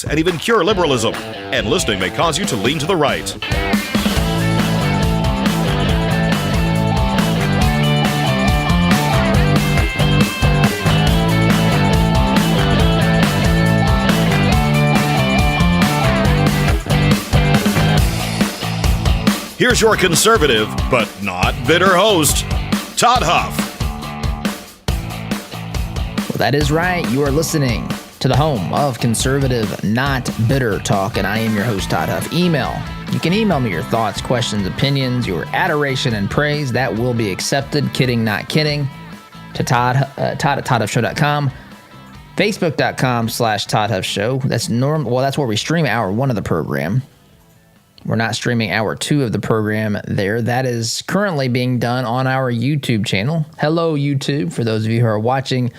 and even cure liberalism. And listening may cause you to lean to the right. Here's your conservative, but not bitter host, Todd Huff. Well, that is right. You are listening to the home of conservative, not bitter talk, and I am your host, Todd Huff. You can email me your thoughts, questions, opinions, your adoration and praise. That will be accepted. Kidding, not kidding. To Todd at ToddHuffShow.com. Facebook.com/Todd Huff Show. That's where we stream hour 1 of the program. We're not streaming hour 2 of the program there. That is currently being done on our YouTube channel. Hello, YouTube. For those of you who are watching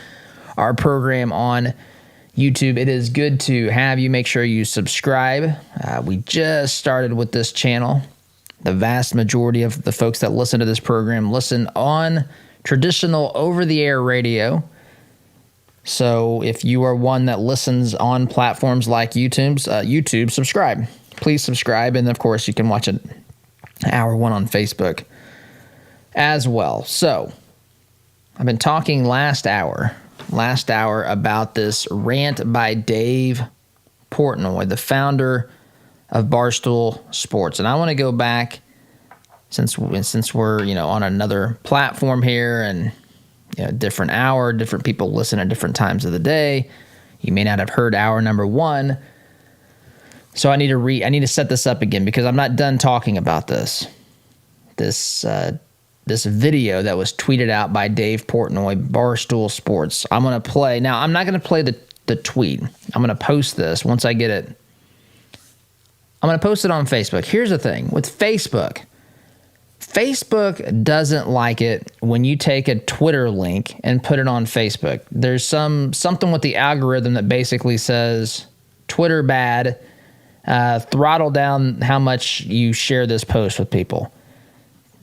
our program on YouTube, it is good to have you. Make sure you subscribe. We just started with this channel. The vast majority of the folks that listen to this program listen on traditional over-the-air radio. So if you are one that listens on platforms like YouTube, subscribe. Please subscribe, and of course, you can watch it hour 1 on Facebook as well. So, I've been talking last hour about this rant by Dave Portnoy, the founder of Barstool Sports, and I want to go back since we're on another platform here, and different hour, different people listen at different times of the day. You may not have heard hour number 1. So I need to set this up again because I'm not done talking about this video that was tweeted out by Dave Portnoy, Barstool Sports. I'm going to play. Now, I'm not going to play the tweet. I'm going to post this once I get it. I'm going to post it on Facebook. Here's the thing with Facebook. Facebook doesn't like it when you take a Twitter link and put it on Facebook. There's something with the algorithm that basically says Twitter bad. Throttle down how much you share this post with people.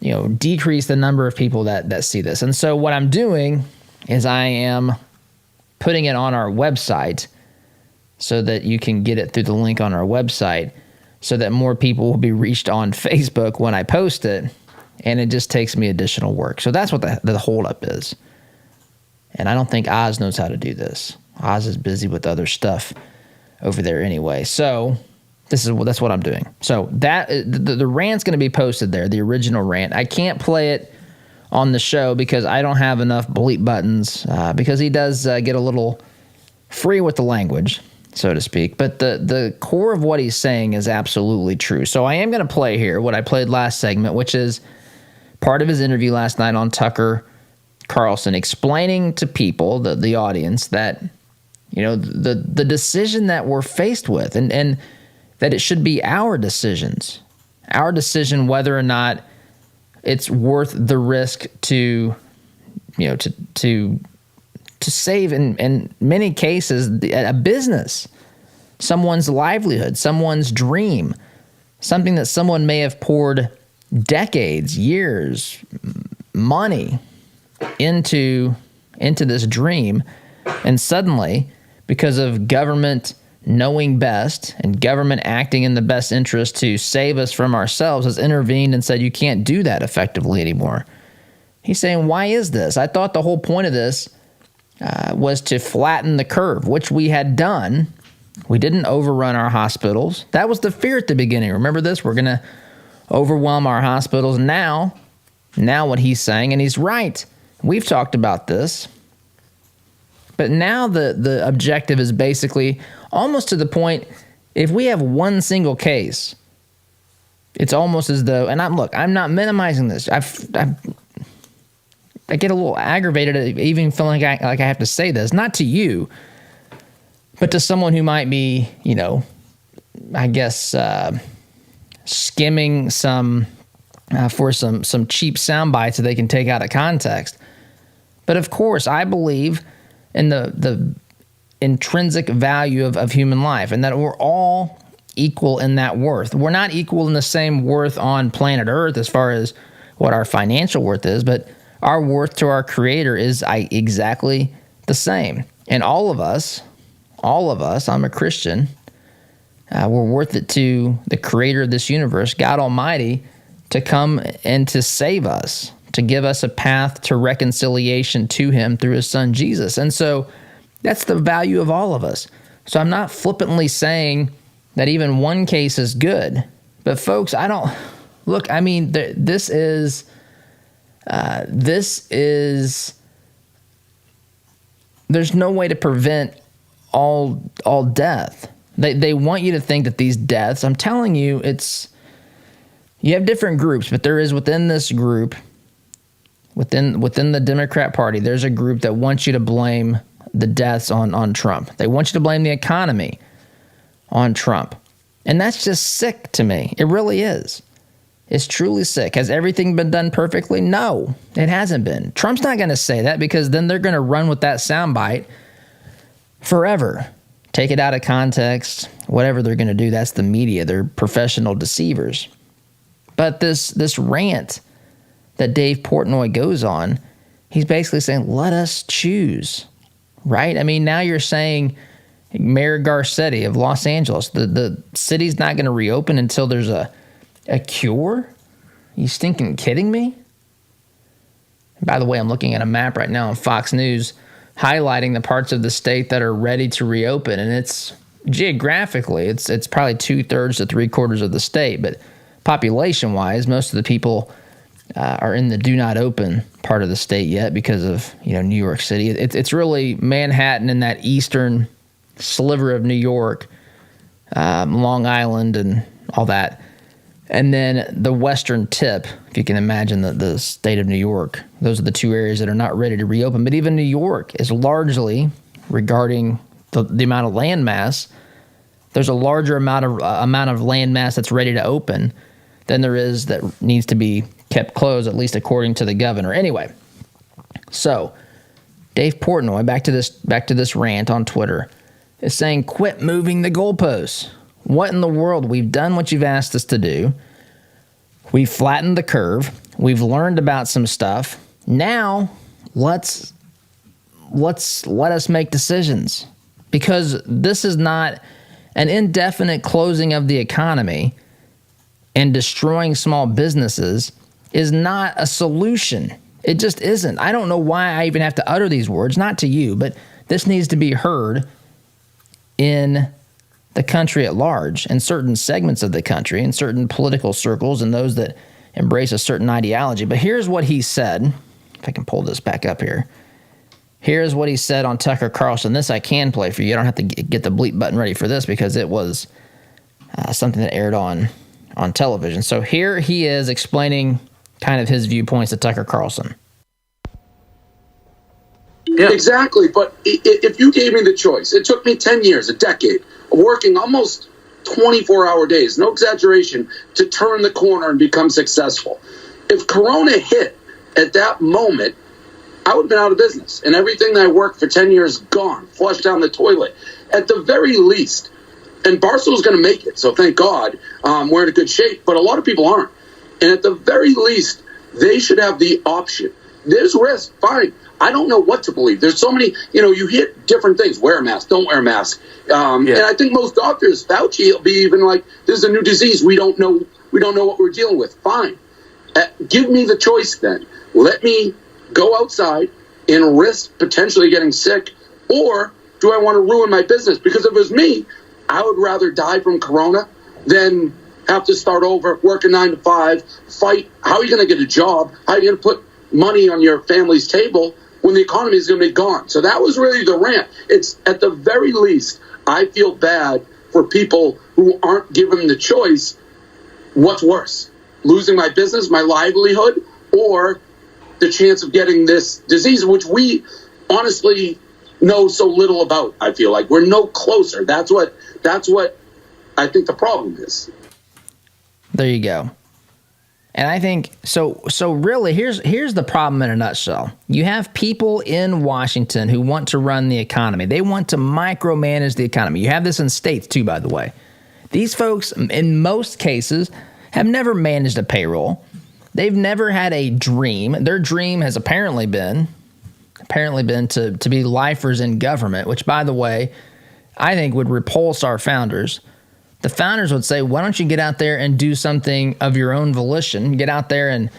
Decrease the number of people that see this. And so what I'm doing is I am putting it on our website so that you can get it through the link on our website so that more people will be reached on Facebook when I post it, and it just takes me additional work. So that's what the holdup is. And I don't think Oz knows how to do this. Oz is busy with other stuff over there anyway. So that's what I'm doing. So that the rant's going to be posted there, the original rant. I can't play it on the show because I don't have enough bleep buttons because he does get a little free with the language, so to speak. But the core of what he's saying is absolutely true. So I am going to play here what I played last segment, which is part of his interview last night on Tucker Carlson, explaining to people, the audience, that the decision that we're faced with and that it should be our decision whether or not it's worth the risk to save in many cases a business, someone's livelihood, someone's dream, something that someone may have poured decades, years, money into this dream, and suddenly, because of government knowing best and government acting in the best interest to save us from ourselves, has intervened and said you can't do that effectively anymore. He's saying, why is this? I thought the whole point of this was to flatten the curve, which we had done. We didn't overrun our hospitals. That was the fear at the beginning. Remember this? We're going to overwhelm our hospitals. Now what he's saying, and he's right, we've talked about this, but now the objective is basically almost to the point, if we have one single case, it's almost as though, and I'm not minimizing this. I get a little aggravated at even feeling like I have to say this, not to you, but to someone who might be, skimming some for some cheap sound bites that they can take out of context. But of course, I believe in the intrinsic value of human life, and that we're all equal in that worth. We're not equal in the same worth on planet Earth as far as what our financial worth is, but our worth to our Creator is exactly the same. And all of us, I'm a Christian, we're worth it to the creator of this universe, God Almighty, to come and to save us, to give us a path to reconciliation to him through his son Jesus. And so that's the value of all of us. So I'm not flippantly saying that even one case is good. But folks, this is there's no way to prevent all death. They want you to think that these deaths, I'm telling you, you have different groups, but there is within this group, within the Democrat Party, there's a group that wants you to blame the deaths on Trump. They want you to blame the economy on Trump. And that's just sick to me. It really is. It's truly sick. Has everything been done perfectly? No, it hasn't been. Trump's not going to say that, because then they're going to run with that soundbite forever. Take it out of context, whatever they're going to do. That's the media. They're professional deceivers. But this rant that Dave Portnoy goes on, he's basically saying, let us choose, right? I mean, now you're saying Mayor Garcetti of Los Angeles, the city's not going to reopen until there's a cure? You stinking kidding me? And by the way, I'm looking at a map right now on Fox News highlighting the parts of the state that are ready to reopen. And it's geographically, it's probably 2/3 to 3/4 of the state. But population-wise, most of the people are in the do not open part of the state yet because of New York City. It's really Manhattan and that eastern sliver of New York, Long Island and all that. And then the western tip, if you can imagine the state of New York, those are the two areas that are not ready to reopen. But even New York is largely, regarding the amount of land mass, there's a larger amount of land mass that's ready to open than there is that needs to be kept closed, at least according to the governor. Anyway, so Dave Portnoy, back to this rant on Twitter, is saying, quit moving the goalposts. What in the world? We've done what you've asked us to do. We've flattened the curve. We've learned about some stuff. Now, let us make decisions, because this is not an indefinite closing of the economy and destroying small businesses is not a solution. It just isn't. I don't know why I even have to utter these words, not to you, but this needs to be heard in the country at large, and certain segments of the country, and certain political circles, and those that embrace a certain ideology. But here's what he said. If I can pull this back up here. Here's what he said on Tucker Carlson. This I can play for you. I don't have to get the bleep button ready for this, because it was something that aired on television. So here he is explaining kind of his viewpoints to Tucker Carlson. Yeah. Exactly. But if you gave me the choice, it took me 10 years, a decade, of working almost 24-hour days, no exaggeration, to turn the corner and become successful. If Corona hit at that moment, I would have been out of business. And everything that I worked for 10 years, gone, flushed down the toilet. At the very least, and Barstool's going to make it, so thank God we're in a good shape, but a lot of people aren't. And at the very least, they should have the option. There's risk, fine. I don't know what to believe. There's so many, you hear different things. Wear a mask, don't wear a mask. And I think most doctors, Fauci will be even like, this is a new disease. We don't know what we're dealing with. Fine. Give me the choice then. Let me go outside and risk potentially getting sick, or do I want to ruin my business? Because if it was me, I would rather die from Corona than have to start over, work a 9 to 5, fight. How are you going to get a job? How are you going to put money on your family's table when the economy is going to be gone? So that was really the rant. It's, at the very least, I feel bad for people who aren't given the choice. What's worse, losing my business, my livelihood, or the chance of getting this disease, which we honestly know so little about? I feel like we're no closer. That's what I think the problem is. There you go. And I think so really here's the problem in a nutshell. You have people in Washington who want to run the economy. They want to micromanage the economy. You have this in states too, by the way. These folks, in most cases, have never managed a payroll. They've never had a dream. Their dream has apparently been to be lifers in government, which, by the way, I think would repulse our founders. The founders would say, why don't you get out there and do something of your own volition? Get out there and,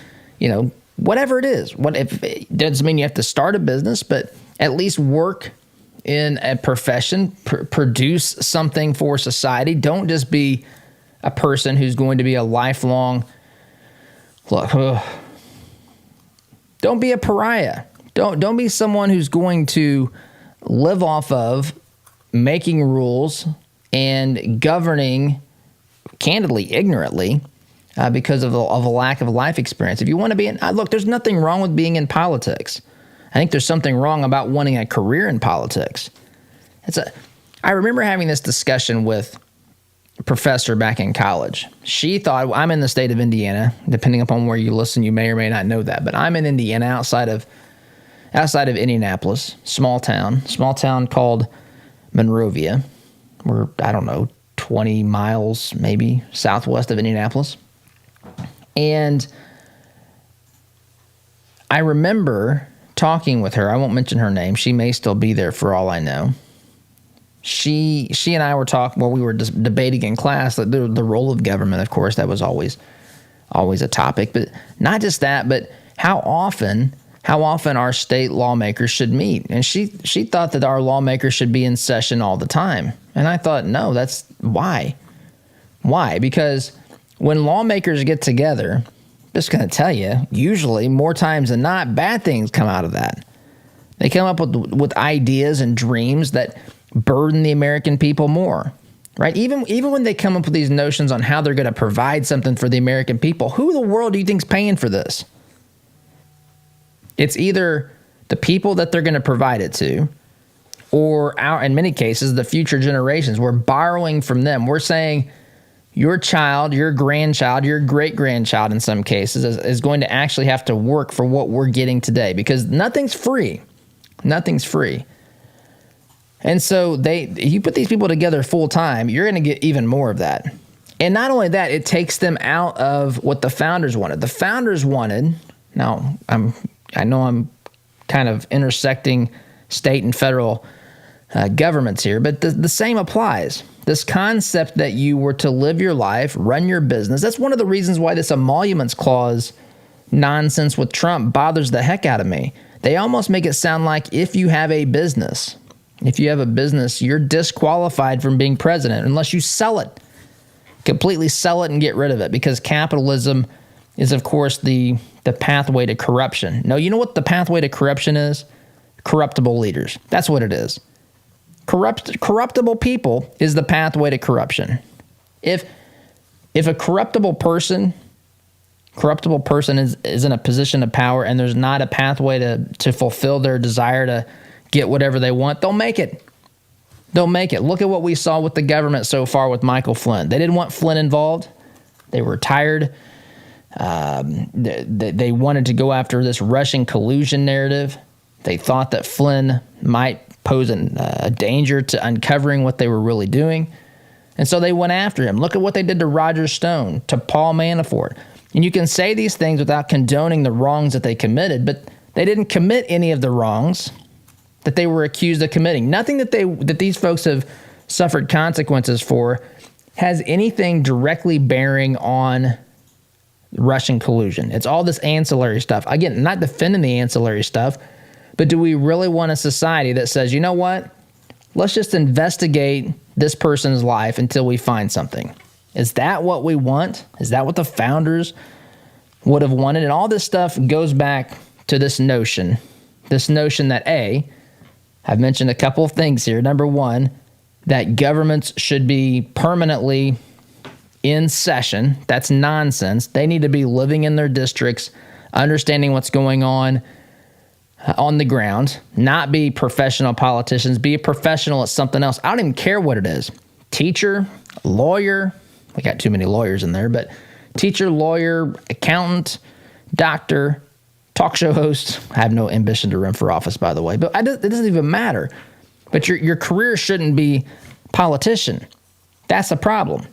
whatever it is. What if it doesn't mean you have to start a business, but at least work in a profession, produce something for society. Don't just be a person who's going to be a lifelong, don't be a pariah. Don't be someone who's going to live off of making rules and governing, candidly, ignorantly, because of a lack of life experience. If you want to be look, there's nothing wrong with being in politics. I think there's something wrong about wanting a career in politics. I remember having this discussion with a professor back in college. She thought, I'm in the state of Indiana. Depending upon where you listen, you may or may not know that, but I'm in Indiana, outside of Indianapolis, small town called Monrovia. We're, 20 miles maybe southwest of Indianapolis. And I remember talking with her. I won't mention her name. She may still be there for all I know. She and I were talking, we were debating in class the role of government. Of course, that was always a topic, but not just that, but how often our state lawmakers should meet. And she thought that our lawmakers should be in session all the time. And I thought, no, that's why. Why? Because when lawmakers get together, just going to tell you, usually more times than not, bad things come out of that. They come up with ideas and dreams that burden the American people more, right? Even when they come up with these notions on how they're going to provide something for the American people, who in the world do you think's paying for this? It's either the people that they're going to provide it to, or in many cases, the future generations. We're borrowing from them. We're saying your child, your grandchild, your great-grandchild in some cases is going to actually have to work for what we're getting today, because nothing's free. Nothing's free. And so you put these people together full-time, you're going to get even more of that. And not only that, it takes them out of what the founders wanted. The founders wanted, now I know I'm kind of intersecting state and federal governments here, but the same applies. This concept that you were to live your life, run your business, that's one of the reasons why this emoluments clause nonsense with Trump bothers the heck out of me. They almost make it sound like if you have a business, you're disqualified from being president unless you sell it. Completely sell it and get rid of it, because capitalism is, of course, the pathway to corruption. No, you know what the pathway to corruption is? Corruptible leaders. That's what it is. Corruptible people is the pathway to corruption. If a corruptible person is in a position of power and there's not a pathway to fulfill their desire to get whatever they want, they'll make it. They'll make it. Look at what we saw with the government so far with Michael Flynn. They didn't want Flynn involved. They were tired. They wanted to go after this Russian collusion narrative. They thought that Flynn might pose a danger to uncovering what they were really doing. And so they went after him. Look at what they did to Roger Stone, to Paul Manafort. And you can say these things without condoning the wrongs that they committed, but they didn't commit any of the wrongs that they were accused of committing. Nothing that these folks have suffered consequences for has anything directly bearing on Russian collusion. It's all this ancillary stuff. Again, not defending the ancillary stuff, but do we really want a society that says, you know what? Let's just investigate this person's life until we find something. Is that what we want? Is that what the founders would have wanted? And all this stuff goes back to this notion that I've mentioned a couple of things here. Number one, that governments should be permanently in session. That's nonsense. They need to be living in their districts, understanding what's going on the ground, not be professional politicians, be a professional at something else. I don't even care what it is. Teacher, lawyer, we got too many lawyers in there, but teacher, lawyer, accountant, doctor, talk show host. I have no ambition to run for office, by the way, but it doesn't even matter. But your career shouldn't be politician. That's the problem.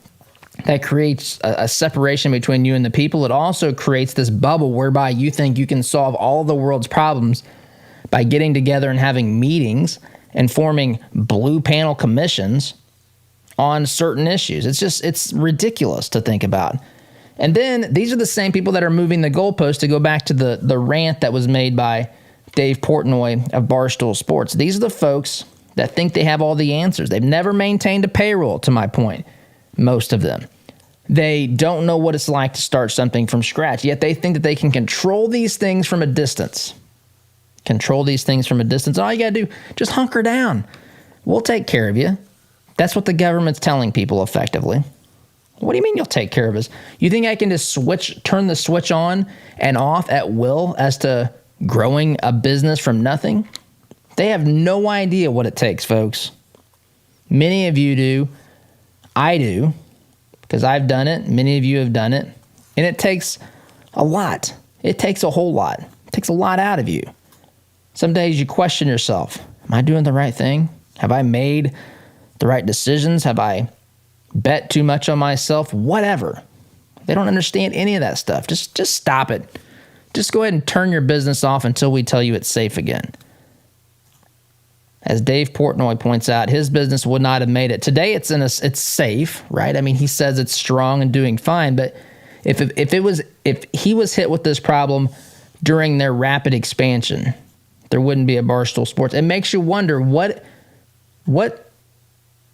That creates a separation between you and the people. It also creates this bubble whereby you think you can solve all the world's problems by getting together and having meetings and forming blue panel commissions on certain issues. It's ridiculous to think about. And then these are the same people that are moving the goalpost, to go back to the rant that was made by Dave Portnoy of Barstool Sports. These are the folks that think they have all the answers. They've never maintained a payroll, to my point, most of them. They don't know what it's like to start something from scratch, yet they think that they can control these things from a distance. Control these things from a distance. All you got to do, just hunker down. We'll take care of you. That's what the government's telling people effectively. What do you mean you'll take care of us? You think I can just turn the switch on and off at will as to growing a business from nothing? They have no idea what it takes, folks. Many of you do. I do, because I've done it. Many of you have done it. And it takes a lot. It takes a whole lot. It takes a lot out of you. Some days you question yourself. Am I doing the right thing? Have I made the right decisions? Have I bet too much on myself? Whatever. They don't understand any of that stuff. Just stop it. Just go ahead and turn your business off until we tell you it's safe again. As Dave Portnoy points out, his business would not have made it. Today it's safe, right? I mean, he says it's strong and doing fine, but if he was hit with this problem during their rapid expansion, there wouldn't be a Barstool Sports. It makes you wonder what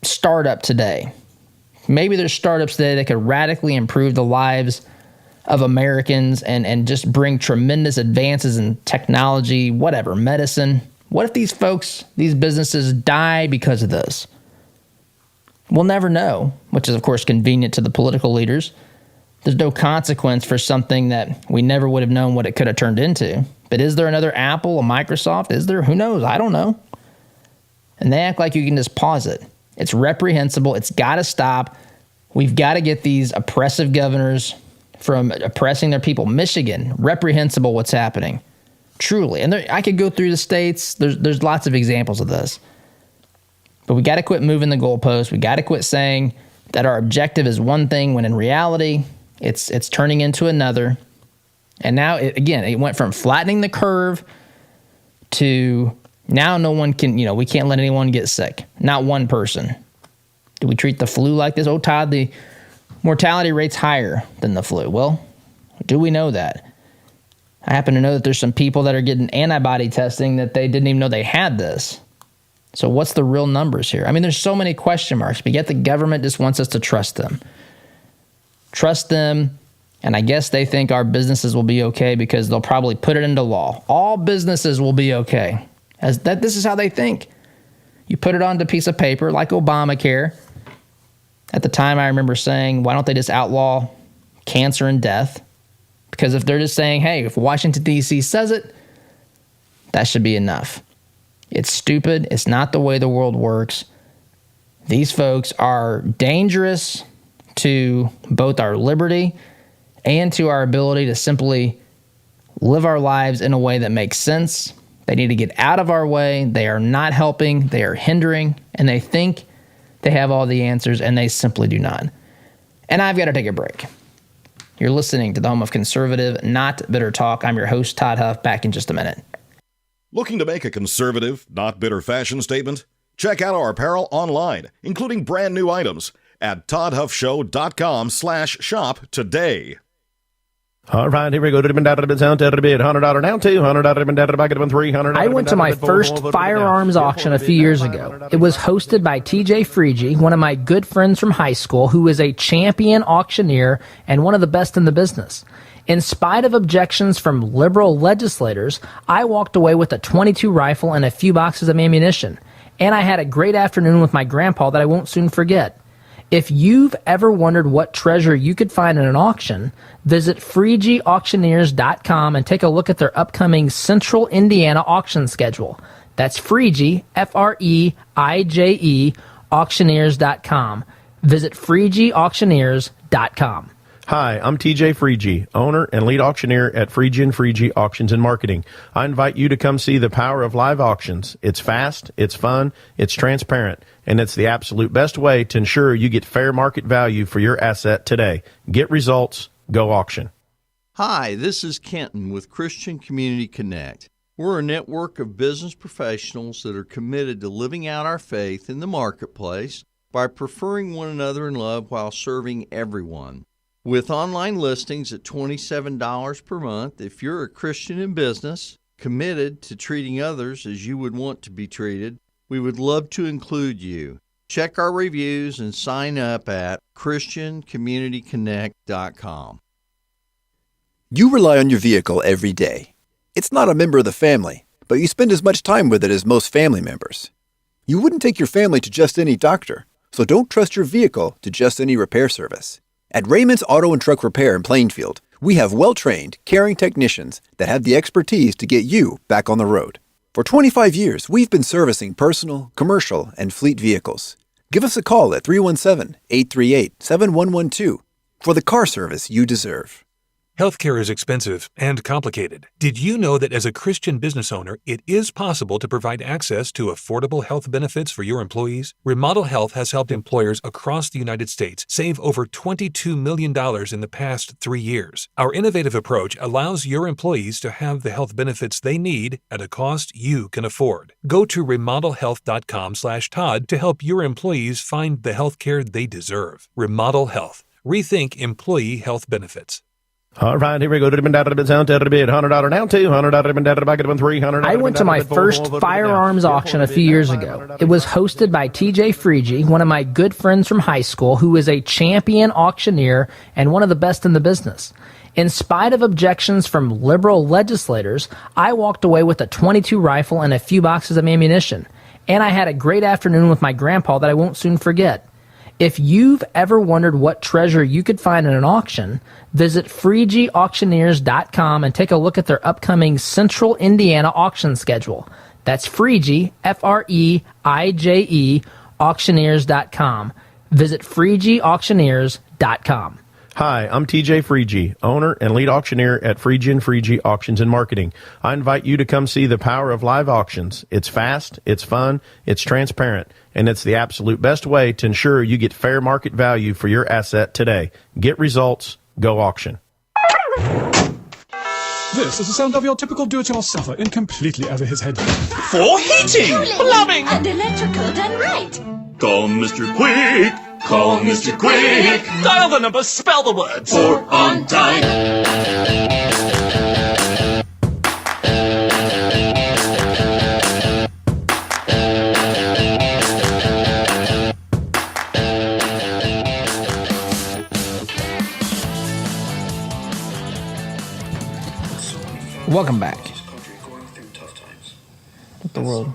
startup today. Maybe there's startups today that could radically improve the lives of Americans and just bring tremendous advances in technology, whatever, medicine. What if these businesses die because of this? We'll never know, which is, of course, convenient to the political leaders. There's no consequence for something that we never would have known what it could have turned into. But is there another Apple, a Microsoft? Is there? Who knows? I don't know. And they act like you can just pause it. It's reprehensible. It's got to stop. We've got to get these oppressive governors from oppressing their people. Michigan, reprehensible what's happening. Truly. And I could go through the states. There's lots of examples of this. But we got to quit moving the goalposts. We got to quit saying that our objective is one thing when in reality it's turning into another. And now, it went from flattening the curve to now no one can, we can't let anyone get sick. Not one person. Do we treat the flu like this? Oh, Todd, the mortality rate's higher than the flu. Well, do we know that? I happen to know that there's some people that are getting antibody testing that they didn't even know they had this. So what's the real numbers here? I mean, there's so many question marks, but yet the government just wants us to trust them. Trust them, and I guess they think our businesses will be okay because they'll probably put it into law. All businesses will be okay. This is how they think. You put it onto a piece of paper like Obamacare. At the time, I remember saying, why don't they just outlaw cancer and death? Because if they're just saying, hey, if Washington, D.C. says it, that should be enough. It's stupid. It's not the way the world works. These folks are dangerous to both our liberty and to our ability to simply live our lives in a way that makes sense. They need to get out of our way. They are not helping. They are hindering. And they think they have all the answers, and they simply do not. And I've got to take a break. You're listening to the home of conservative, not bitter talk. I'm your host, Todd Huff. Back in just a minute. Looking to make a conservative, not bitter fashion statement? Check out our apparel online, including brand new items at toddhuffshow.com/shop today. All right, here we go. $100 down, $200 I went to my first firearms auction a few years ago. It was hosted by TJ Freege, one of my good friends from high school, who is a champion auctioneer and one of the best in the business. In spite of objections from liberal legislators, I walked away with a .22 rifle and a few boxes of ammunition. And I had a great afternoon with my grandpa that I won't soon forget. If you've ever wondered what treasure you could find in an auction, visit FreegeAuctioneers.com and take a look at their upcoming Central Indiana auction schedule. That's Freege, F-R-E-I-J-E, auctioneers.com. Visit FreegeAuctioneers.com. Hi, I'm TJ Freege, owner and lead auctioneer at Freege & Freege Auctions and Marketing. I invite you to come see the power of live auctions. It's fast, it's fun, it's transparent, and it's the absolute best way to ensure you get fair market value for your asset today. Get results, go auction. Hi, this is Kenton with Christian Community Connect. We're a network of business professionals that are committed to living out our faith in the marketplace by preferring one another in love while serving everyone. With online listings at $27 per month, if you're a Christian in business, committed to treating others as you would want to be treated, we would love to include you. Check our reviews and sign up at ChristianCommunityConnect.com. You rely on your vehicle every day. It's not a member of the family, but you spend as much time with it as most family members. You wouldn't take your family to just any doctor, so don't trust your vehicle to just any repair service. At Raymond's Auto and Truck Repair in Plainfield, we have well-trained, caring technicians that have the expertise to get you back on the road. For 25 years, we've been servicing personal, commercial, and fleet vehicles. Give us a call at 317-838-7112 for the car service you deserve. Healthcare is expensive and complicated. Did you know that as a Christian business owner, it is possible to provide access to affordable health benefits for your employees? Remodel Health has helped employers across the United States save over $22 million in the past 3 years. Our innovative approach allows your employees to have the health benefits they need at a cost you can afford. Go to remodelhealth.com/Todd to help your employees find the healthcare they deserve. Remodel Health. Rethink employee health benefits. All right, here we go. $100 down, $200 back at $300. I went to my first firearms auction a few years ago. It was hosted by TJ Freegee, one of my good friends from high school, who is a champion auctioneer and one of the best in the business. In spite of objections from liberal legislators, I walked away with a .22 rifle and a few boxes of ammunition. And I had a great afternoon with my grandpa that I won't soon forget. If you've ever wondered what treasure you could find in an auction, visit FreegeeAuctioneers.com and take a look at their upcoming Central Indiana auction schedule. That's Freegee, F-R-E-I-J-E, auctioneers.com. Visit FreegeeAuctioneers.com. Hi, I'm TJ Freegee, owner and lead auctioneer at Freegee Auctions and Marketing. I invite you to come see the power of live auctions. It's fast, it's fun, it's transparent, and it's the absolute best way to ensure you get fair market value for your asset today. Get results, go auction. This is the sound of your typical do-it-yourselfer in completely over his head. For heating, plumbing, and electrical done right. Call Mr. Quick. Call Mr. Quick. Dial the number, spell the word. For on time. Welcome back. What the world?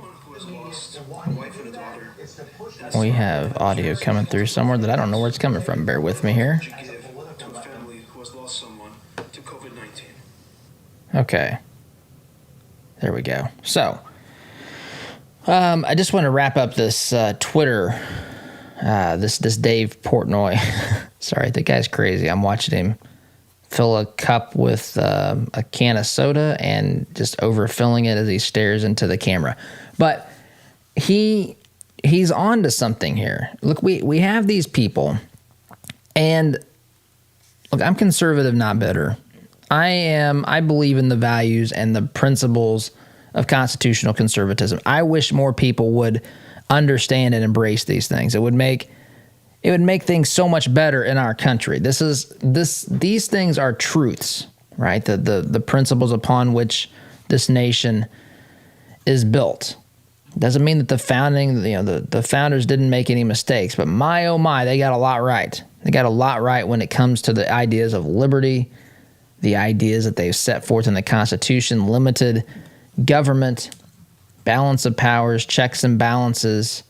We have audio coming through somewhere that I don't know where it's coming from. Bear with me here. Okay. There we go. So, I just want to wrap up this Twitter, this Dave Portnoy. Sorry, the guy's crazy. I'm watching him fill a cup with a can of soda and just overfilling it as he stares into the camera. But he's on to something here. Look, we have these people, and look, I'm conservative, not bitter. I believe in the values and the principles of constitutional conservatism. I wish more people would understand and embrace these things. It would make things so much better in our country. These things are truths, right? The principles upon which this nation is built. Doesn't mean that the founders didn't make any mistakes, but my oh my, they got a lot right. They got a lot right when it comes to the ideas of liberty, the ideas that they've set forth in the Constitution, limited government, balance of powers, checks and balances,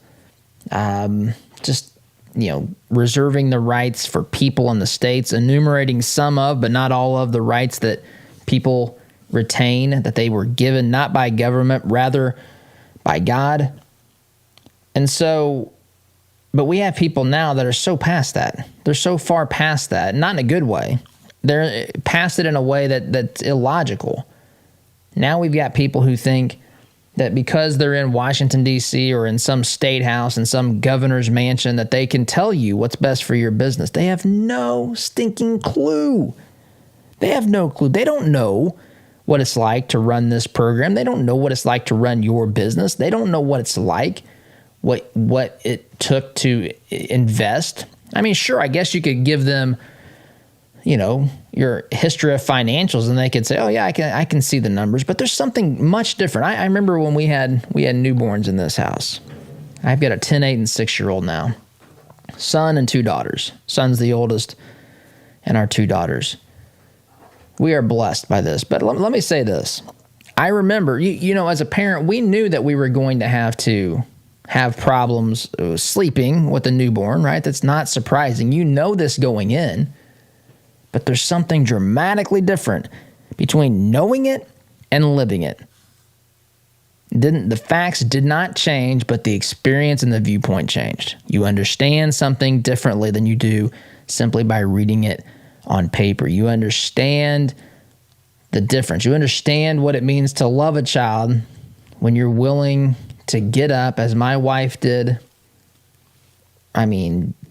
reserving the rights for people in the states, enumerating some of, but not all of the rights that people retain, that they were given not by government, rather by God. And so, but we have people now that are so past that. They're so far past that, not in a good way. They're past it in a way that's illogical. Now we've got people who think that because they're in Washington, D.C. or in some state house in some governor's mansion that they can tell you what's best for your business. They have no stinking clue. They have no clue. They don't know what it's like to run this program. They don't know what it's like to run your business. They don't know what it's like what it took to invest. I mean, sure, I guess you could give them, your history of financials, and they could say, "Oh yeah, I can see the numbers." But there's something much different. I remember when we had newborns in this house. I've got a 10, 8, and 6-year-old now, son and 2 daughters. Son's the oldest, and our 2 daughters. We are blessed by this. But let me say this: I remember, as a parent, we knew that we were going to have problems sleeping with a newborn, right? That's not surprising. You know this going in. But there's something dramatically different between knowing it and living it. The facts did not change, but the experience and the viewpoint changed. You understand something differently than you do simply by reading it on paper. You understand the difference. You understand what it means to love a child when you're willing to get up, as my wife did,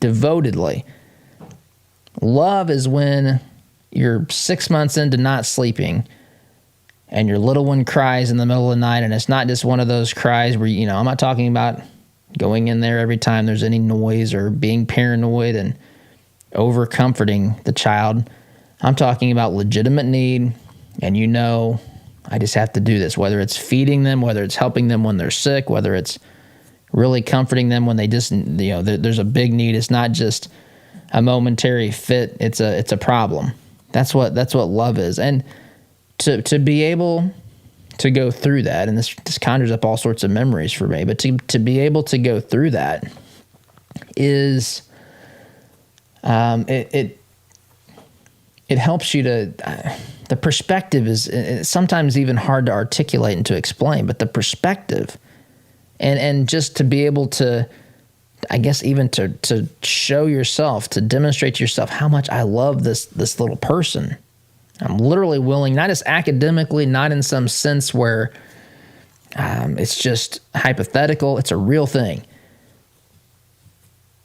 devotedly. Love is when you're 6 months into not sleeping and your little one cries in the middle of the night, and it's not just one of those cries where, I'm not talking about going in there every time there's any noise or being paranoid and over comforting the child. I'm talking about legitimate need, and I just have to do this, whether it's feeding them, whether it's helping them when they're sick, whether it's really comforting them when they just, there's a big need. It's not just a momentary fit. It's a problem. That's what love is. And to be able to go through that, and this conjures up all sorts of memories for me, but to be able to go through that is, it helps you to, the perspective is sometimes even hard to articulate and to explain, but the perspective and just to be able to, I guess, even to show yourself, to demonstrate to yourself how much I love this little person. I'm literally willing, not just academically, not in some sense where it's just hypothetical. It's a real thing.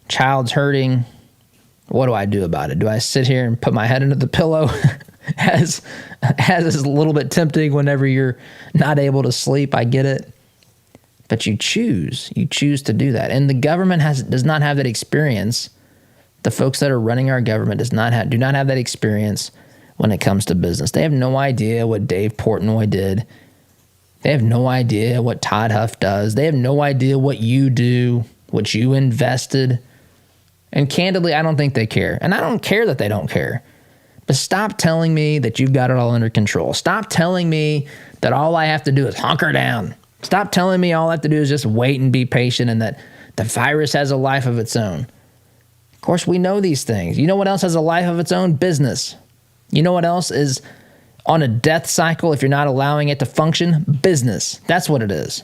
Child's hurting. What do I do about it? Do I sit here and put my head under the pillow? As is a little bit tempting whenever you're not able to sleep. I get it. But you choose to do that. And the government does not have that experience. The folks that are running our government do not have that experience when it comes to business. They have no idea what Dave Portnoy did. They have no idea what Todd Huff does. They have no idea what you do, what you invested. And candidly, I don't think they care. And I don't care that they don't care. But stop telling me that you've got it all under control. Stop telling me that all I have to do is hunker down. Stop telling me all I have to do is just wait and be patient and that the virus has a life of its own. Of course, we know these things. You know what else has a life of its own? Business. You know what else is on a death cycle if you're not allowing it to function? Business. That's what it is.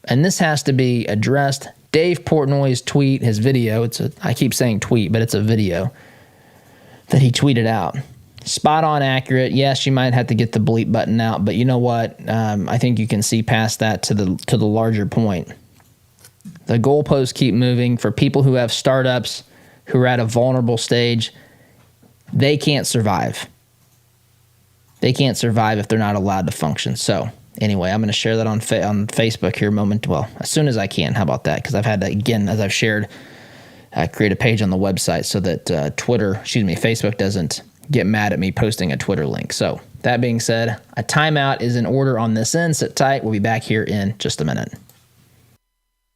And this has to be addressed. Dave Portnoy's tweet, his video, I keep saying tweet, but it's a video that he tweeted out. Spot on accurate. Yes, you might have to get the bleep button out, but you know what? I think you can see past that to the larger point. The goalposts keep moving. For people who have startups who are at a vulnerable stage, they can't survive. They can't survive if they're not allowed to function. So anyway, I'm going to share that on Facebook here as soon as I can. How about that? Because I've had to, again, as I've shared, create a page on the website so that Facebook doesn't get mad at me posting a Twitter link. So that being said, a timeout is in order on this end. Sit tight. We'll be back here in just a minute.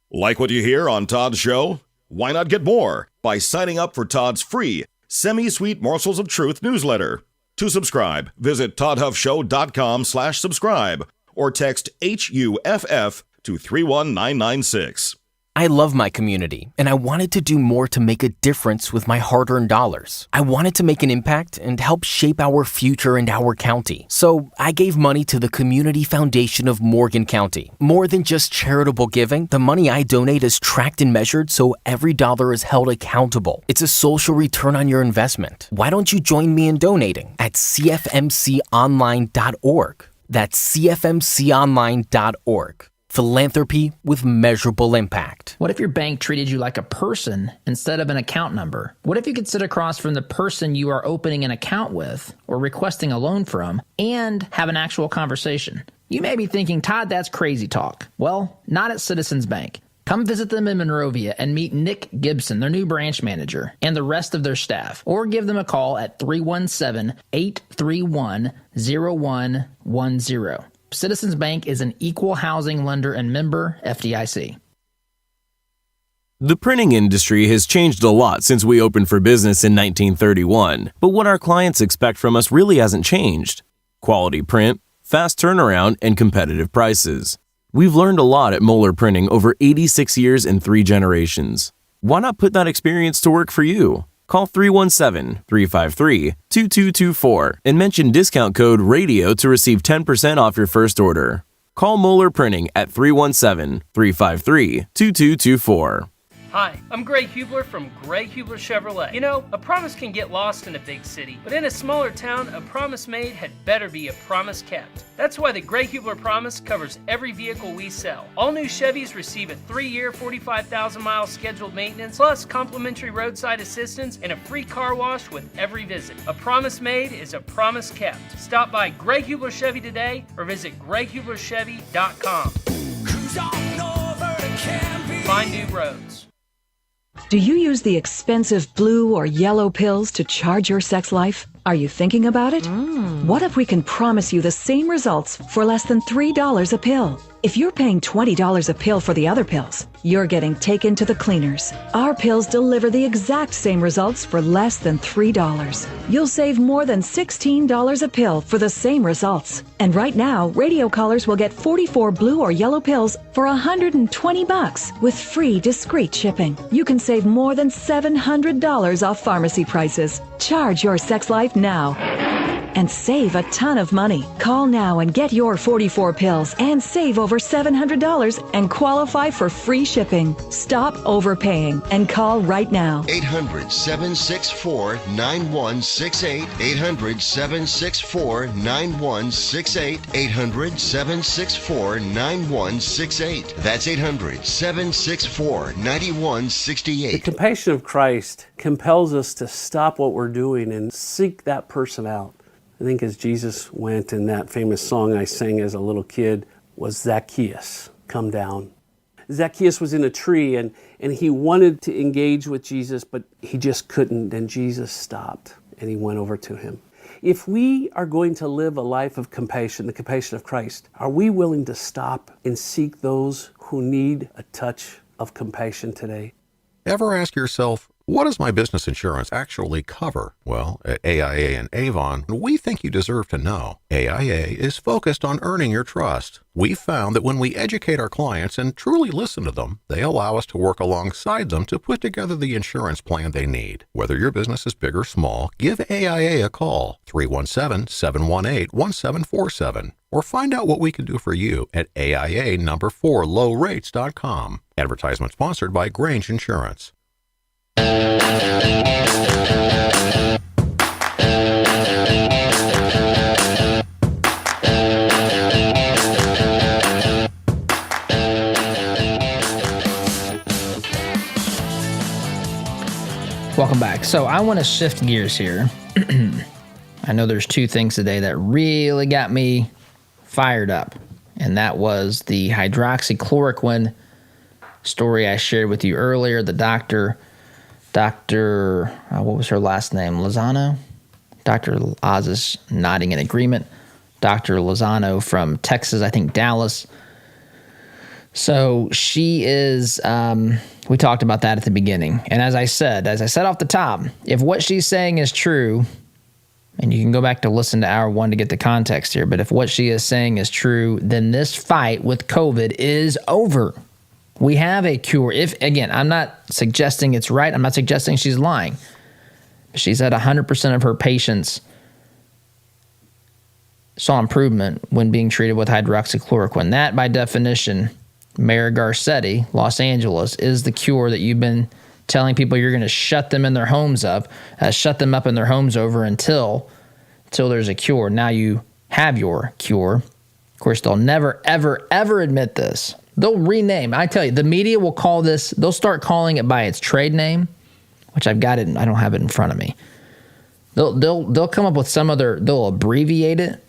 Like what you hear on Todd's show? Why not get more by signing up for Todd's free Semi-Sweet Morsels of Truth newsletter? To subscribe, visit toddhuffshow.com/subscribe or text HUFF to 31996. I love my community, and I wanted to do more to make a difference with my hard-earned dollars. I wanted to make an impact and help shape our future and our county. So I gave money to the Community Foundation of Morgan County. More than just charitable giving, the money I donate is tracked and measured so every dollar is held accountable. It's a social return on your investment. Why don't you join me in donating at cfmconline.org? That's cfmconline.org. Philanthropy with measurable impact. What if your bank treated you like a person instead of an account number? What if you could sit across from the person you are opening an account with or requesting a loan from and have an actual conversation? You may be thinking, Todd, that's crazy talk. Well, not at Citizens Bank. Come visit them in Monrovia and meet Nick Gibson, their new branch manager, and the rest of their staff. Or give them a call at 317-831-0110. Citizens Bank is an equal housing lender and member FDIC. The printing industry has changed a lot since we opened for business in 1931, but what our clients expect from us really hasn't changed. Quality print, fast turnaround, and competitive prices. We've learned a lot at Moeller Printing over 86 years and 3 generations. Why not put that experience to work for you? Call 317-353-2224 and mention discount code RADIO to receive 10% off your first order. Call Moeller Printing at 317-353-2224. Hi, I'm Greg Hubler from Greg Hubler Chevrolet. You know, a promise can get lost in a big city, but in a smaller town, a promise made had better be a promise kept. That's why the Greg Hubler Promise covers every vehicle we sell. All new Chevys receive a 3-year, 45,000-mile scheduled maintenance, plus complimentary roadside assistance and a free car wash with every visit. A promise made is a promise kept. Stop by Greg Hubler Chevy today or visit GregHublerChevy.com. Find new roads. Do you use the expensive blue or yellow pills to charge your sex life? Are you thinking about it? What if we can promise you the same results for less than $3 a pill? If you're paying $20 a pill for the other pills, you're getting taken to the cleaners. Our pills deliver the exact same results for less than $3. You'll save more than $16 a pill for the same results. And right now, radio callers will get 44 blue or yellow pills for $120 with free discreet shipping. You can save more than $700 off pharmacy prices. Charge your sex life now and save a ton of money. Call now and get your 44 pills and save over $700 and qualify for free shipping. Stop overpaying and call right now. 800-764-9168. 800-764-9168. 800-764-9168. That's 800-764-9168. The compassion of Christ compels us to stop what we're doing and seek that person out. I think as Jesus went, in that famous song I sang as a little kid was Zacchaeus, come down. Zacchaeus was in a tree and he wanted to engage with Jesus, but he just couldn't, and Jesus stopped and he went over to him. If we are going to live a life of compassion, the compassion of Christ, are we willing to stop and seek those who need a touch of compassion today? Ever ask yourself, what does my business insurance actually cover? Well, at AIA and Avon, we think you deserve to know. AIA is focused on earning your trust. We've found that when we educate our clients and truly listen to them, they allow us to work alongside them to put together the insurance plan they need. Whether your business is big or small, give AIA a call, 317-718-1747, or find out what we can do for you at AIA4lowrates.com. Advertisement sponsored by Grange Insurance. Welcome back. So I want to shift gears here. I know there's two things today that really got me fired up, and that was the hydroxychloroquine story I shared with you earlier. The Dr. What was her last name? Lozano? Dr. Oz is nodding in agreement. Dr. Lozano from Texas, I think Dallas. So she is, we talked about that at the beginning. And as I said off the top, if what she's saying is true, and you can go back to listen to hour 1 to get the context here, but if what she is saying is true, then this fight with COVID is over. We have a cure. Again, I'm not suggesting it's right. I'm not suggesting she's lying. She's had 100% of her patients saw improvement when being treated with hydroxychloroquine. That, by definition, Mayor Garcetti, Los Angeles, is the cure that you've been telling people you're going to shut them in their homes up, shut them up in their homes over until there's a cure. Now you have your cure. Of course, they'll never, ever, ever admit this. They'll rename. I tell you, the media will call this, they'll start calling it by its trade name, which I've got it, I don't have it in front of me. They'll come up with some other, they'll abbreviate it,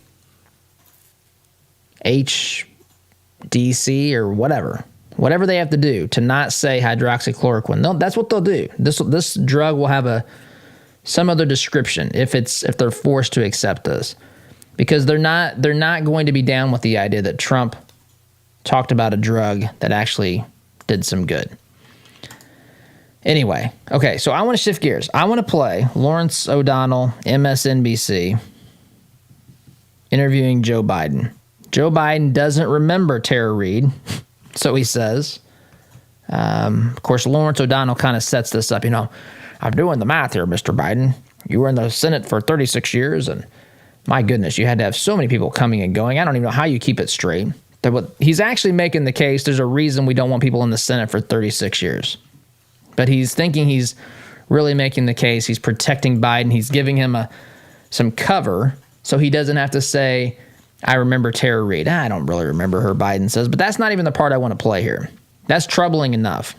HDC or whatever. whatever they have to do to not say hydroxychloroquine. That's what they'll do. This drug will have some other description if they're forced to accept this, because they're not going to be down with the idea that Trump talked about a drug that actually did some good. Anyway, okay, so I want to shift gears. I want to play Lawrence O'Donnell, MSNBC, interviewing Joe Biden. Joe Biden doesn't remember Tara Reade, so he says. Of course, Lawrence O'Donnell kind of sets this up. I'm doing the math here, Mr. Biden. You were in the Senate for 36 years, and my goodness, you had to have so many people coming and going. I don't even know how you keep it straight. He's actually making the case there's a reason we don't want people in the Senate for 36 years. But he's thinking he's really making the case. He's protecting Biden. He's giving him some cover so he doesn't have to say, I remember Tara Reade. I don't really remember her, Biden says. But that's not even the part I want to play here. That's troubling enough.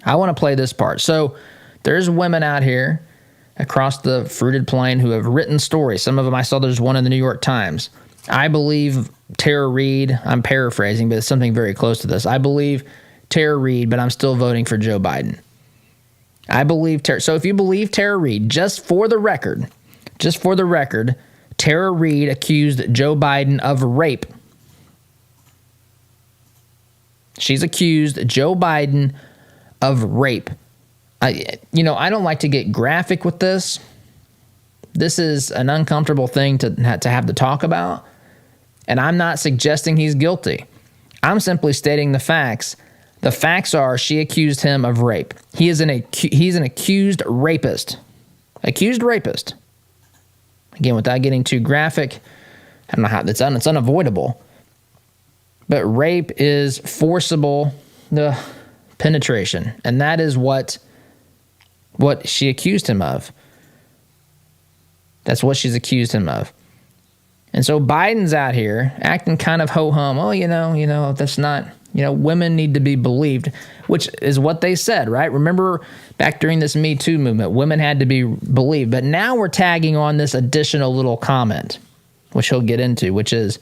I want to play this part. So there's women out here across the fruited plain who have written stories. Some of them, I saw there's one in the New York Times. I believe Tara Reade, I'm paraphrasing, but it's something very close to this. I believe Tara Reade, but I'm still voting for Joe Biden. I believe Tara. So if you believe Tara Reade, just for the record, Tara Reade accused Joe Biden of rape. She's accused Joe Biden of rape. I don't like to get graphic with this. This is an uncomfortable thing to have to talk about. And I'm not suggesting he's guilty. I'm simply stating the facts. The facts are she accused him of rape. He's an accused rapist. Accused rapist. Again, without getting too graphic, I don't know how it's unavoidable. But rape is forcible penetration, and that is what she accused him of. That's what she's accused him of. And so Biden's out here acting kind of ho-hum. Oh, that's not, women need to be believed, which is what they said, right? Remember back during this Me Too movement, women had to be believed. But now we're tagging on this additional little comment, which he'll get into, which is,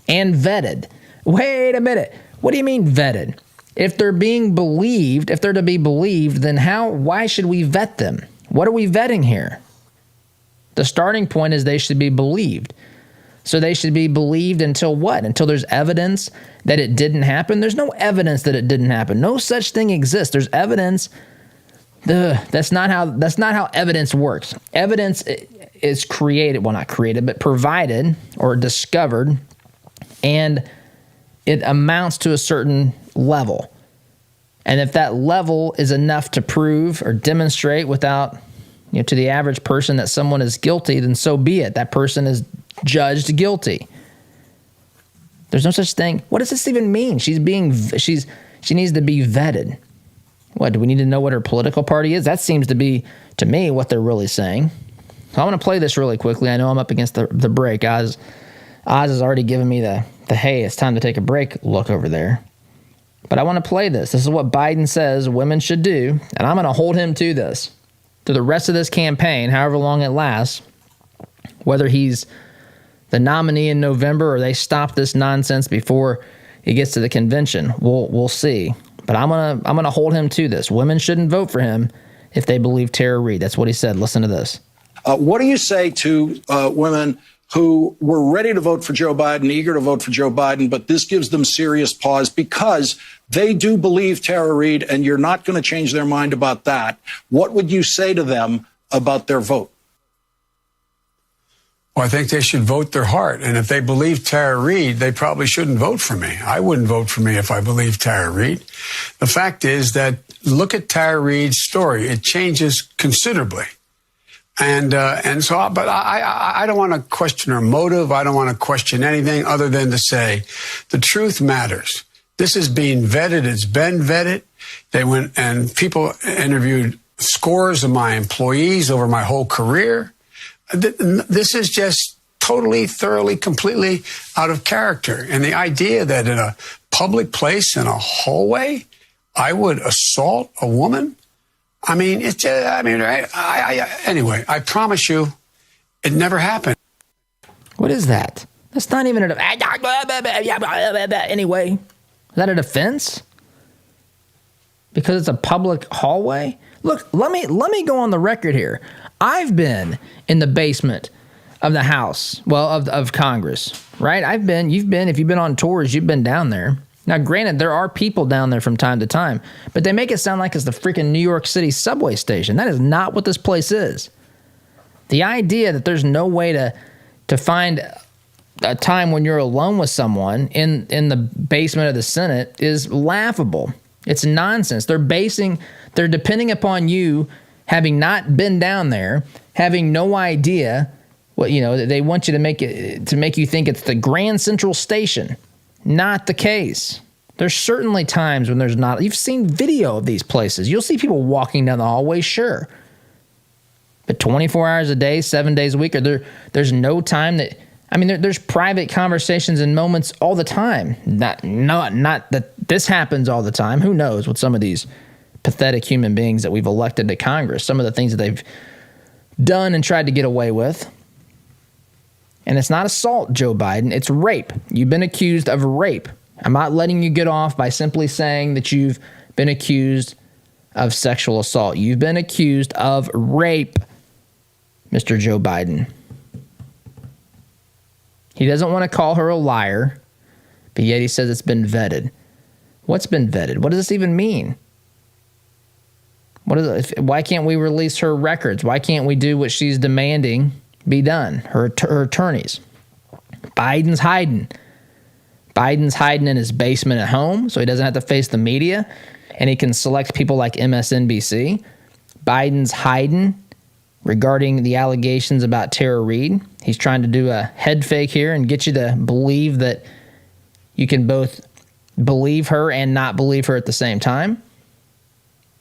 and vetted. Wait a minute. What do you mean vetted? If they're being believed, if they're to be believed, then why should we vet them? What are we vetting here? The starting point is they should be believed. So they should be believed until what? Until there's evidence that it didn't happen? There's no evidence that it didn't happen. No such thing exists. There's evidence. That's not how evidence works. Evidence is created, well, not created, but provided or discovered, and it amounts to a certain level. And if that level is enough to prove or demonstrate without, to the average person that someone is guilty, then so be it. That person is judged guilty. There's no such thing. What does this even mean? She needs to be vetted. What, do we need to know what her political party is? That seems to be, to me, what they're really saying. So I'm going to play this really quickly. I know I'm up against the break. Oz has already given me the hey, it's time to take a break look over there. But I want to play this. This is what Biden says women should do, and I'm going to hold him to this through the rest of this campaign, however long it lasts, whether he's the nominee in November or they stop this nonsense before he gets to the convention. We'll see. But I'm gonna hold him to this. Women shouldn't vote for him if they believe Tara Reade. That's what he said. Listen to this. What do you say to women who were ready to vote for Joe Biden, eager to vote for Joe Biden, but this gives them serious pause because they do believe Tara Reade, and you're not going to change their mind about that? What would you say to them about their vote? Well, I think they should vote their heart. And if they believe Tara Reade, they probably shouldn't vote for me. I wouldn't vote for me if I believed Tara Reade. The fact is that look at Tara Reade's story. It changes considerably. And so, but I don't want to question her motive. I don't want to question anything other than to say the truth matters. This is being vetted. It's been vetted. They went and people interviewed scores of my employees over my whole career. This is just totally, thoroughly, completely out of character. And the idea that in a public place, in a hallway, I would assault a woman. I mean, anyway, I promise you, it never happened. What is that? That's not even anyway. Is that a defense? because it's a public hallway? Look, let me go on the record here. I've been in the basement of the House, of Congress, right? If you've been on tours, you've been down there. Now, granted, there are people down there from time to time, but they make it sound like it's the freaking New York City subway station. That is not what this place is. The idea that there's no way to find a time when you're alone with someone in the basement of the Senate is laughable. It's nonsense. They're depending upon you having not been down there, having no idea what, they want you to make you think it's the Grand Central Station. Not the case. There's certainly times when there's not. You've seen video of these places. You'll see people walking down the hallway, sure. But 24 hours a day, 7 days a week, there's no time that, there's private conversations and moments all the time. Not that this happens all the time. Who knows with some of these pathetic human beings that we've elected to Congress, some of the things that they've done and tried to get away with. And it's not assault, Joe Biden. It's rape. You've been accused of rape. I'm not letting you get off by simply saying that you've been accused of sexual assault. You've been accused of rape, Mr. Joe Biden. He doesn't want to call her a liar, but yet he says it's been vetted. What's been vetted? What does this even mean? Why can't we release her records? Why can't we do what she's demanding be done? Her attorneys. Biden's hiding. Biden's hiding in his basement at home so he doesn't have to face the media and he can select people like MSNBC. Biden's hiding regarding the allegations about Tara Reade. He's trying to do a head fake here and get you to believe that you can both believe her and not believe her at the same time.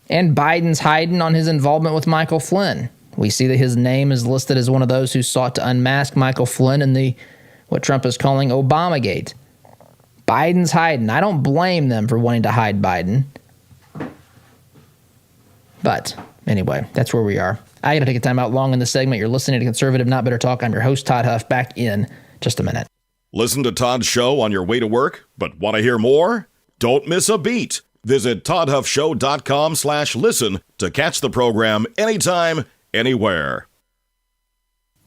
And Biden's hiding on his involvement with Michael Flynn. We see that his name is listed as one of those who sought to unmask Michael Flynn in what Trump is calling Obamagate. Biden's hiding. I don't blame them for wanting to hide Biden. But anyway, that's where we are. I got to take a time out long in this segment. You're listening to Conservative Not Better Talk. I'm your host, Todd Huff. Back in just a minute. Listen to Todd's show on your way to work, but want to hear more? Don't miss a beat. Visit toddhuffshow.com/listen to catch the program anytime, anywhere.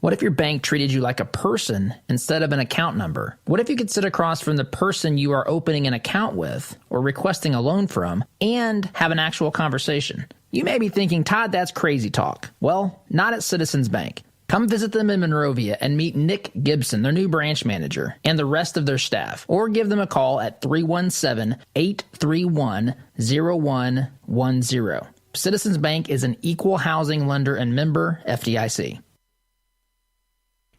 What if your bank treated you like a person instead of an account number? What if you could sit across from the person you are opening an account with or requesting a loan from and have an actual conversation? You may be thinking, Todd, that's crazy talk. Well, not at Citizens Bank. Come visit them in Monrovia and meet Nick Gibson, their new branch manager, and the rest of their staff. Or give them a call at 317-831-0110. Citizens Bank is an equal housing lender and member FDIC.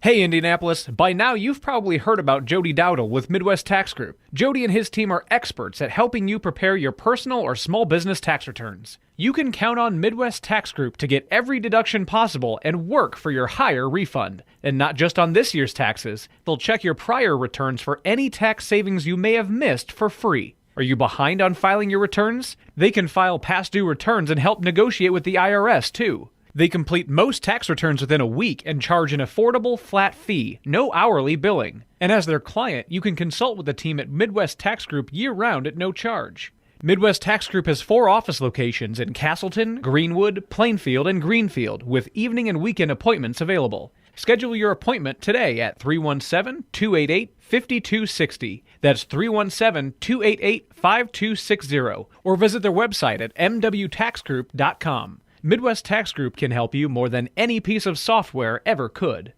Hey Indianapolis, by now you've probably heard about Jody Dowdle with Midwest Tax Group. Jody and his team are experts at helping you prepare your personal or small business tax returns. You can count on Midwest Tax Group to get every deduction possible and work for your higher refund. And not just on this year's taxes, they'll check your prior returns for any tax savings you may have missed for free. Are you behind on filing your returns? They can file past due returns and help negotiate with the IRS too. They complete most tax returns within a week and charge an affordable flat fee, no hourly billing. And as their client, you can consult with the team at Midwest Tax Group year-round at no charge. Midwest Tax Group has 4 office locations in Castleton, Greenwood, Plainfield, and Greenfield, with evening and weekend appointments available. Schedule your appointment today at 317-288-5260. That's 317-288-5260. Or visit their website at mwtaxgroup.com. Midwest Tax Group can help you more than any piece of software ever could.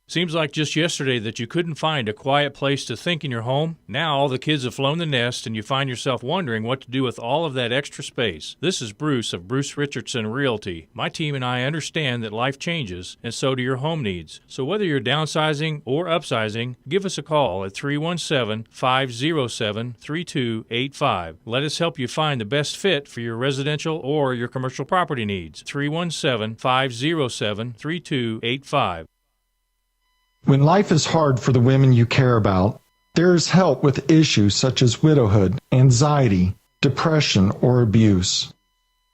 Seems like just yesterday that you couldn't find a quiet place to think in your home. Now all the kids have flown the nest and you find yourself wondering what to do with all of that extra space. This is Bruce of Bruce Richardson Realty. My team and I understand that life changes, and so do your home needs. So whether you're downsizing or upsizing, give us a call at 317-507-3285. Let us help you find the best fit for your residential or your commercial property needs. 317-507-3285. When life is hard for the women you care about, there is help with issues such as widowhood, anxiety, depression, or abuse.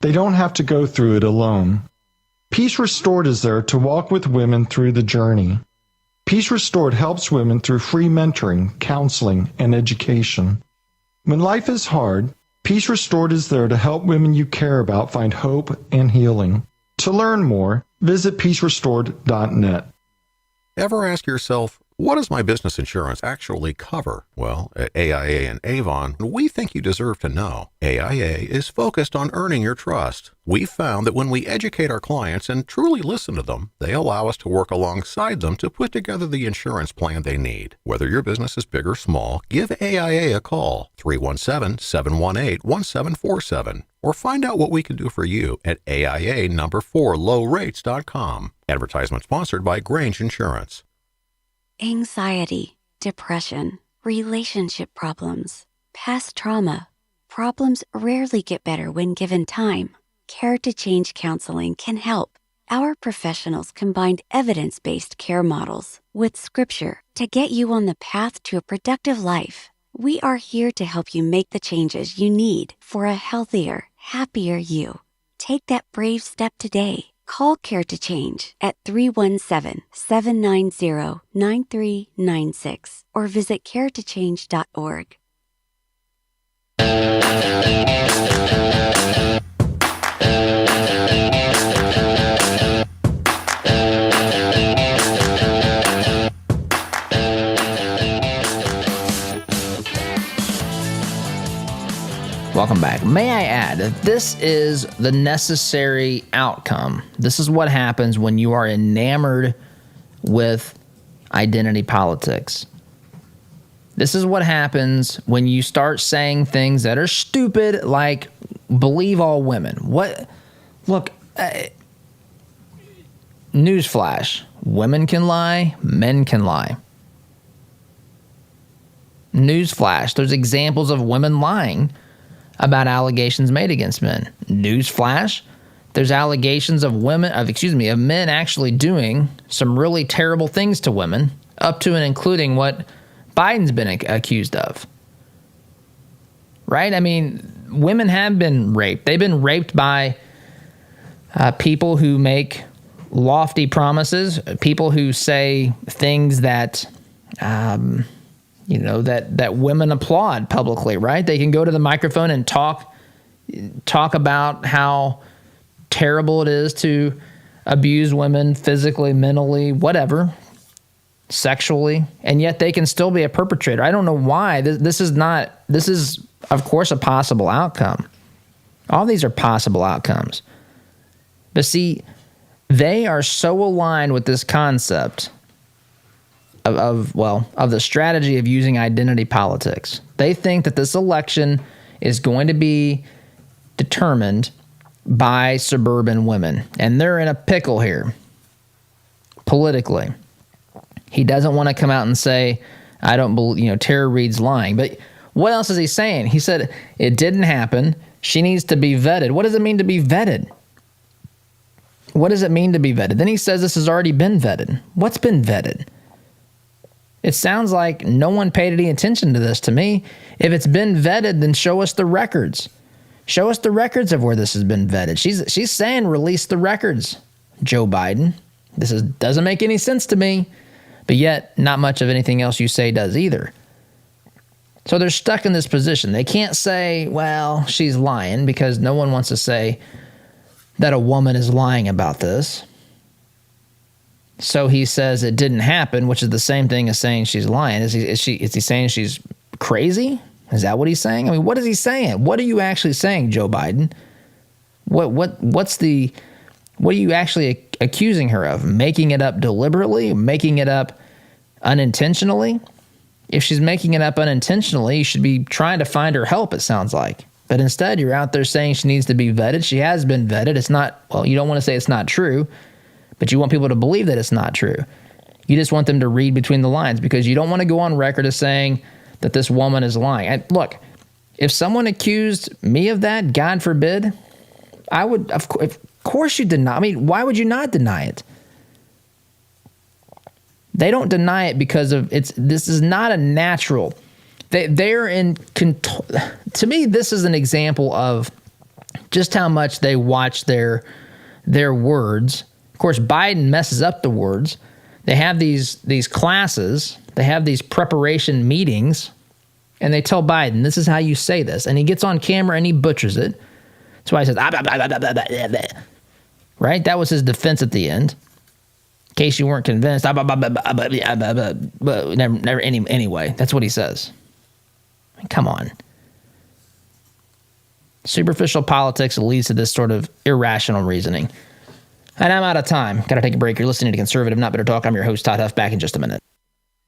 They don't have to go through it alone. Peace Restored is there to walk with women through the journey. Peace Restored helps women through free mentoring, counseling, and education. When life is hard, Peace Restored is there to help women you care about find hope and healing. To learn more, visit peacerestored.net. Ever ask yourself, what does my business insurance actually cover? Well, at AIA and Avon, we think you deserve to know. AIA is focused on earning your trust. We've found that when we educate our clients and truly listen to them, they allow us to work alongside them to put together the insurance plan they need. Whether your business is big or small, give AIA a call, 317-718-1747, or find out what we can do for you at AIA4lowrates.com. Advertisement sponsored by Grange Insurance. Anxiety, depression, relationship problems, past trauma. Problems rarely get better when given time. Care to Change counseling can help. Our professionals combined evidence-based care models with scripture to get you on the path to a productive life. We are here to help you make the changes you need for a healthier, happier you. Take that brave step today. Call Care to Change at 317-790-9396 or visit caretochange.org. Welcome back. May I add that this is the necessary outcome. This is what happens when you are enamored with identity politics. This is what happens when you start saying things that are stupid, like believe all women. What? Look, newsflash. Women can lie, men can lie. Newsflash. There's examples of women lying about allegations made against men. Newsflash, there's allegations of men actually doing some really terrible things to women, up to and including what Biden's been accused of. Right? I mean, women have been raped. They've been raped by people who make lofty promises, people who say things that that women applaud publicly, right? They can go to the microphone and talk about how terrible it is to abuse women physically, mentally, whatever, sexually, and yet they can still be a perpetrator. I don't know why. This is, of course, a possible outcome. All these are possible outcomes. But see, they are so aligned with this concept of the strategy of using identity politics. They think that this election is going to be determined by suburban women, and they're in a pickle here politically. He doesn't want to come out and say, I don't believe, Tara Reade's lying. But what else is he saying? He said, it didn't happen. She needs to be vetted. What does it mean to be vetted? What does it mean to be vetted? Then he says this has already been vetted. What's been vetted? It sounds like no one paid any attention to this to me. If it's been vetted, then show us the records. Show us the records of where this has been vetted. She's saying release the records, Joe Biden. This doesn't make any sense to me, but yet not much of anything else you say does either. So they're stuck in this position. They can't say, well, she's lying, because no one wants to say that a woman is lying about this. So he says it didn't happen, which is the same thing as saying she's lying. Is he saying she's crazy? Is that what he's saying? I mean, what is he saying? What are you actually saying, Joe Biden? What are you actually accusing her of? Making it up deliberately? Making it up unintentionally? If she's making it up unintentionally, you should be trying to find her help, it sounds like. But instead, you're out there saying she needs to be vetted. She has been vetted. It's not, you don't want to say it's not true, but you want people to believe that it's not true. You just want them to read between the lines, because you don't want to go on record as saying that this woman is lying. Look, if someone accused me of that, God forbid, I would, of course you deny. I mean, why would you not deny it? They don't deny it because of this is not a natural. They're in control. To me, this is an example of just how much they watch their words. Of course, Biden messes up the words. They have these classes. They have these preparation meetings And they tell Biden, this is how you say this. And he gets on camera and he butchers it. That's why he says, right? That was his defense at the end. In case you weren't convinced. Never, anyway, that's what he says. Come on. Superficial politics leads to this sort of irrational reasoning. And I'm out of time. Got to take a break. You're listening to Conservative Not Better Talk. I'm your host, Todd Huff. Back in just a minute.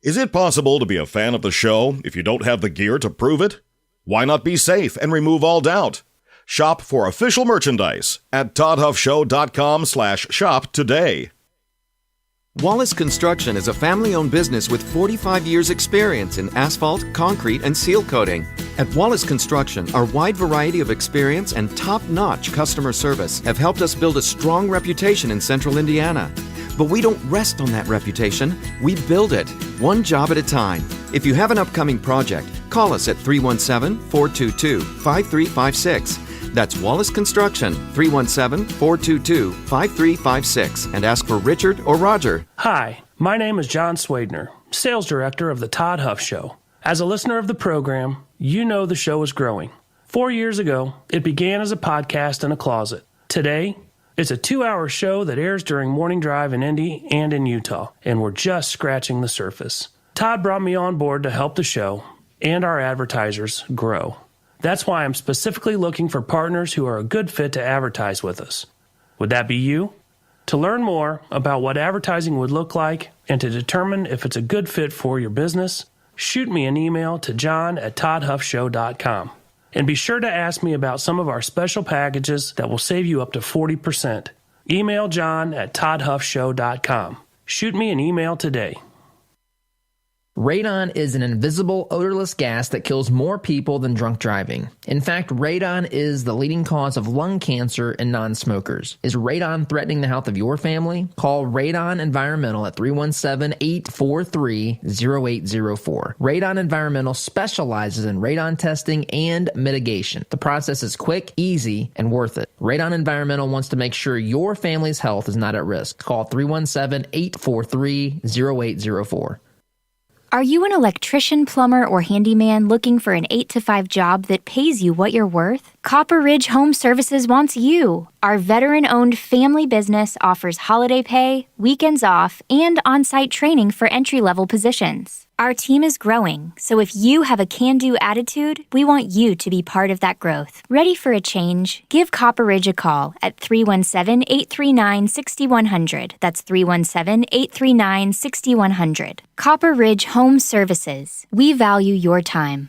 Is it possible to be a fan of the show if you don't have the gear to prove it? Why not be safe and remove all doubt? Shop for official merchandise at toddhuffshow.com/shop today. Wallace Construction is a family-owned business with 45 years' experience in asphalt, concrete, and seal coating. At Wallace Construction, our wide variety of experience and top-notch customer service have helped us build a strong reputation in central Indiana. But we don't rest on that reputation. We build it, one job at a time. If you have an upcoming project, call us at 317-422-5356. That's Wallace Construction, 317-422-5356, and ask for Richard or Roger. Hi, my name is John Swadner, Sales Director of the Todd Huff Show. As a listener of the program, you know the show is growing. 4 years ago, it began as a podcast in a closet. Today, it's a 2-hour show that airs during morning drive in Indy and in Utah, and we're just scratching the surface. Todd brought me on board to help the show and our advertisers grow. That's why I'm specifically looking for partners who are a good fit to advertise with us. Would that be you? To learn more about what advertising would look like and to determine if it's a good fit for your business, shoot me an email to john@toddhuffshow.com. And be sure to ask me about some of our special packages that will save you up to 40%. Email john@toddhuffshow.com. Shoot me an email today. Radon is an invisible, odorless gas that kills more people than drunk driving. In fact, radon is the leading cause of lung cancer in non-smokers. Is radon threatening the health of your family? Call Radon Environmental at 317-843-0804. Radon Environmental specializes in radon testing and mitigation. The process is quick, easy, and worth it. Radon Environmental wants to make sure your family's health is not at risk. Call 317-843-0804. Are you an electrician, plumber, or handyman looking for an 8-to-5 job that pays you what you're worth? Copper Ridge Home Services wants you. Our veteran-owned family business offers holiday pay, weekends off, and on-site training for entry-level positions. Our team is growing, so if you have a can-do attitude, we want you to be part of that growth. Ready for a change? Give Copper Ridge a call at 317-839-6100. That's 317-839-6100. Copper Ridge Home Services. We value your time.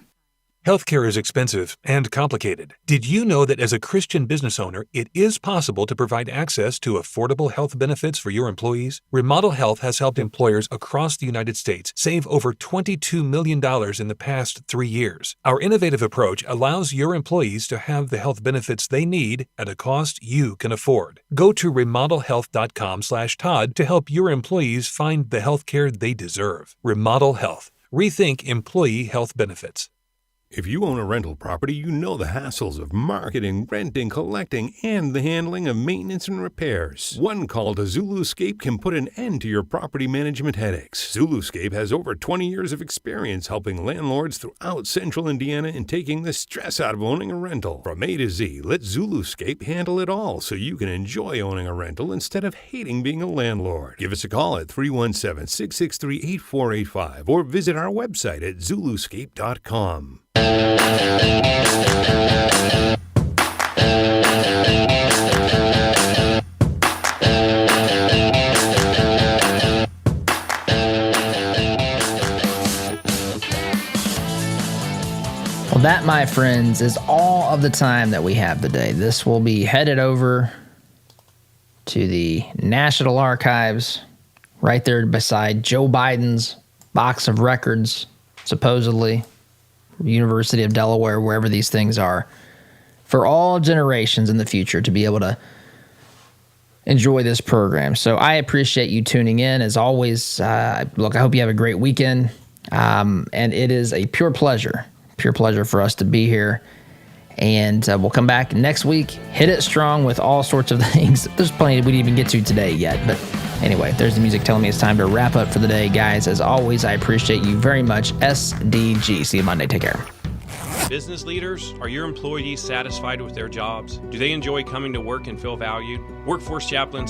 Healthcare is expensive and complicated. Did you know that as a Christian business owner, it is possible to provide access to affordable health benefits for your employees? Remodel Health has helped employers across the United States save over $22 million in the past 3 years. Our innovative approach allows your employees to have the health benefits they need at a cost you can afford. Go to remodelhealth.com/Todd to help your employees find the healthcare they deserve. Remodel Health. Rethink employee health benefits. If you own a rental property, you know the hassles of marketing, renting, collecting, and the handling of maintenance and repairs. One call to Zuluscape can put an end to your property management headaches. Zuluscape has over 20 years of experience helping landlords throughout central Indiana and taking the stress out of owning a rental. From A to Z, let Zuluscape handle it all so you can enjoy owning a rental instead of hating being a landlord. Give us a call at 317-663-8485 or visit our website at zuluscape.com. Well, that, my friends, is all of the time that we have today. This will be headed over to the National Archives, right there beside Joe Biden's box of records, supposedly. University of Delaware, wherever these things are, for all generations in the future to be able to enjoy this program. So I appreciate you tuning in. As always, look, I hope you have a great weekend. And it is a pure pleasure for us to be here. And we'll come back next week, hit it strong with all sorts of things. There's plenty we didn't even get to today yet, but anyway, there's the music telling me it's time to wrap up for the day. Guys, as always, I appreciate you very much. SDG. See you Monday. Take care. Business leaders, are your employees satisfied with their jobs? Do they enjoy coming to work and feel valued? Workforce chaplains can